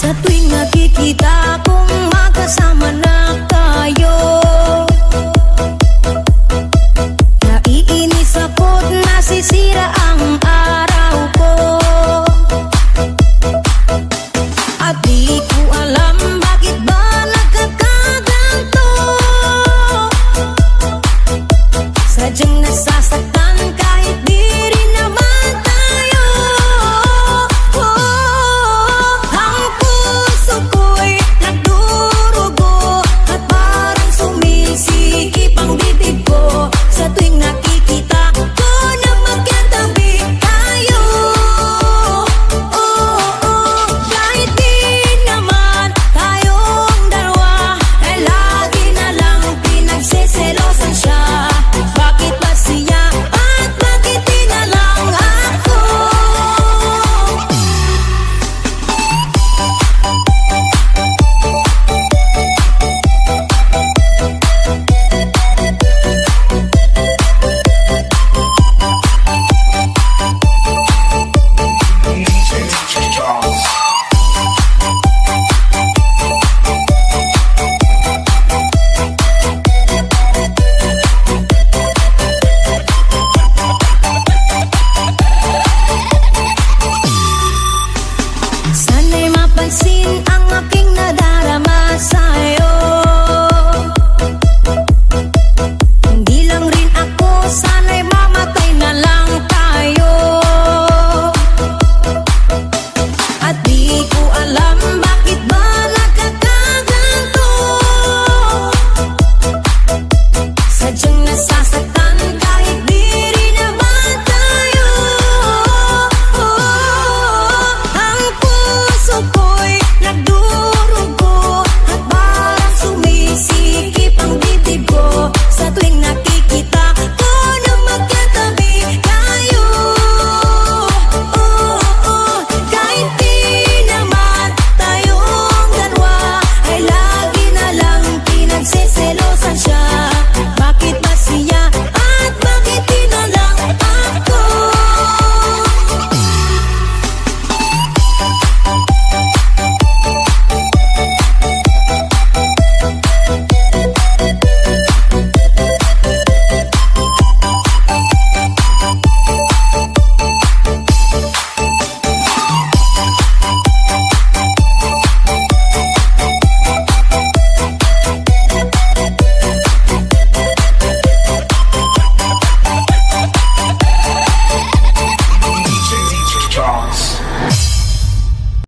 Sa tuwing nakikita kong magkasama na tayo, naiinis ako't nasisira ang araw ko. At di ko alam bakit ba nagkakaganto. Sadyang nasasaktan kahit di rin naman tayo. Ang puso ko'y nagdurugo at parang sumisikip ang bibig ko sa tuwing nakikita ko na magkatabi tayo. Kahit di naman tayong dalawa, ay lagi na lang pinagseselosan siya. Bakit ba siya at bakit di na lang ako? Sana'y mapansin ang aking nadarama sa'yo.